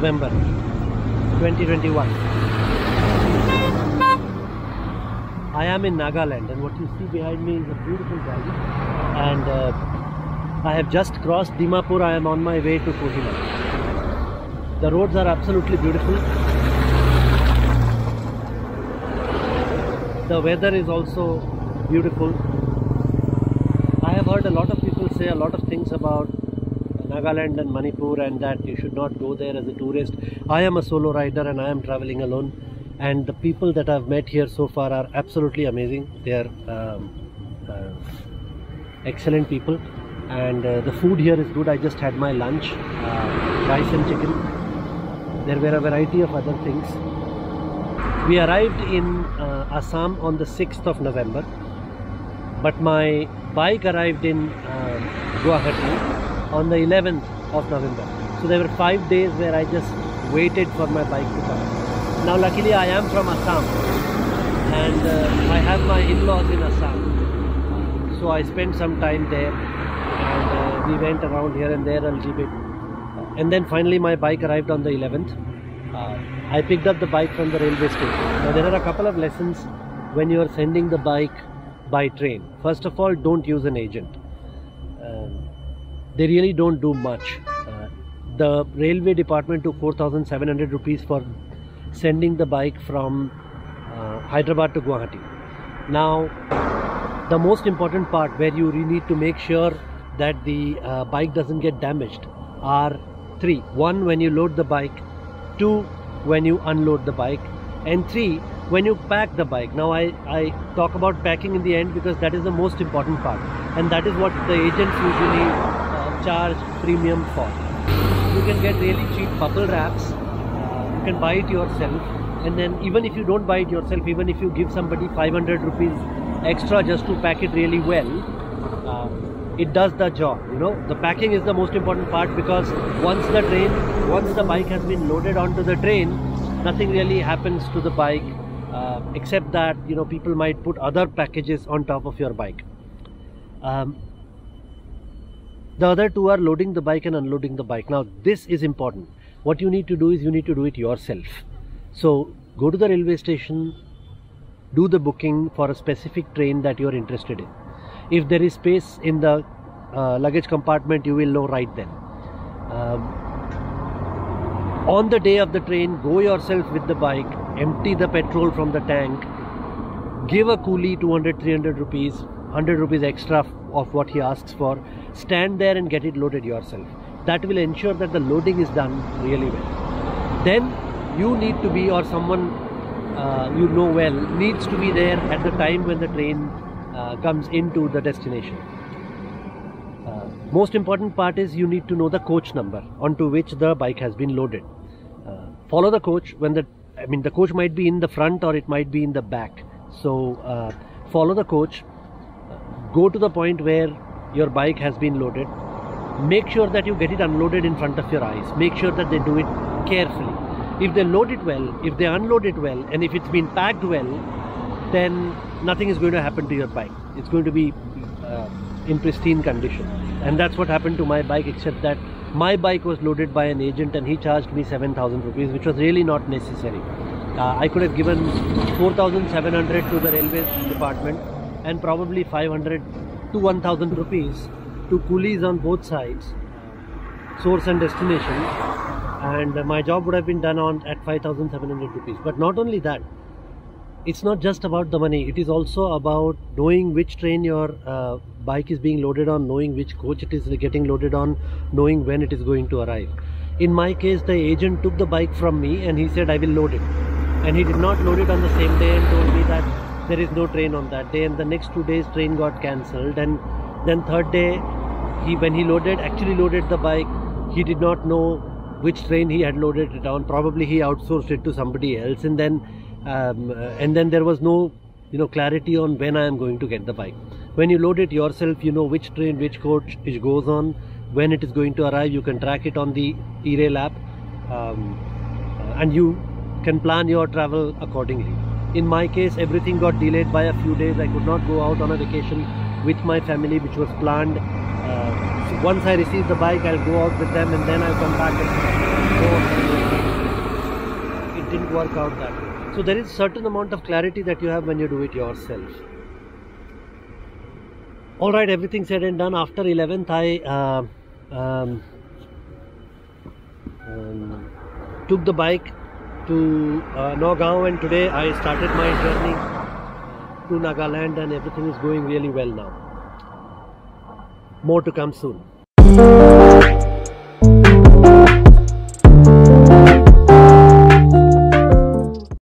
November 2021. I am in Nagaland, and what you see behind me is a beautiful valley, and I have just crossed Dimapur. I am on my way to Kohima. The roads are absolutely beautiful. The weather is also beautiful. I have heard a lot of people say a lot of things about Nagaland and Manipur, and that you should not go there as a tourist. I am a solo rider and I am traveling alone, and the people that I've met here so far are absolutely amazing. They are excellent people, and the food here is good. I just had my lunch, rice and chicken. There were a variety of other things. We arrived in Assam on the 6th of November, but my bike arrived in Guwahati on the 11th of November. So there were 5 days where I just waited for my bike to come. Now luckily I am from Assam, and I have my in-laws in Assam. So I spent some time there, and we went around here and there a little bit. And then finally my bike arrived on the 11th. I picked up the bike from the railway station. Now there are a couple of lessons when you are sending the bike by train. First of all, don't use an agent. They really don't do much. The railway department took 4,700 rupees for sending the bike from Hyderabad to Guwahati. Now the most important part where you really need to make sure that the bike doesn't get damaged are three. One, when you load the bike. Two, when you unload the bike. And three, when you pack the bike. Now I talk about packing in the end because that is the most important part, and that is what the agents usually charge premium for. You can get really cheap bubble wraps. You can buy it yourself, and then even if you don't buy it yourself, even if you give somebody 500 rupees extra just to pack it really well, it does the job. You know, the packing is the most important part, because once the bike has been loaded onto the train, nothing really happens to the bike, except that, you know, people might put other packages on top of your bike. The other two are loading the bike and unloading the bike. Now this is important. What you need to do is you need to do it yourself. So go to the railway station, do the booking for a specific train that you are interested in. If there is space in the luggage compartment, you will know right then. On the day of the train, go yourself with the bike, empty the petrol from the tank, give a coolie 200-300 rupees, 100 rupees extra of what he asks for, stand there and get it loaded yourself. That will ensure that the loading is done really well. Then you need to be, or someone you know well needs to be there at the time when the train comes into the destination. Most important part is you need to know the coach number onto which the bike has been loaded. Follow the coach when the coach might be in the front or it might be in the back. So follow the coach, go to the point where your bike has been loaded. Make sure that you get it unloaded in front of your eyes. Make sure that they do it carefully. If they load it well, if they unload it well, and if it's been packed well, then nothing is going to happen to your bike. It's going to be in pristine condition. And that's what happened to my bike, except that my bike was loaded by an agent and he charged me 7,000 rupees, which was really not necessary. I could have given 4,700 to the railway department and probably 500 to 1,000 rupees to coolies on both sides, source and destination, and my job would have been done at 5,700 rupees. But not only that, it's not just about the money, it is also about knowing which train your bike is being loaded on, knowing which coach it is getting loaded on, knowing when it is going to arrive. In my case, the agent took the bike from me and he said, I will load it. And he did not load it on the same day and told me that there is no train on that day, and the next 2 days train got cancelled. And then third day, when he actually loaded the bike, he did not know which train he had loaded it on. Probably he outsourced it to somebody else, and then there was no clarity on when I am going to get the bike. When you load it yourself, you know which train, which coach it goes on, when it is going to arrive. You can track it on the e-rail app, and you can plan your travel accordingly. In my case, everything got delayed by a few days. I could not go out on a vacation with my family, which was planned. So once I receive the bike, I'll go out with them, and then I'll come back and go. didn't work out that way. So there is certain amount of clarity that you have when you do it yourself. All right, everything said and done. After 11th, I took the bike to Nagaon, and today I started my journey to Nagaland, and everything is going really well now. More to come soon.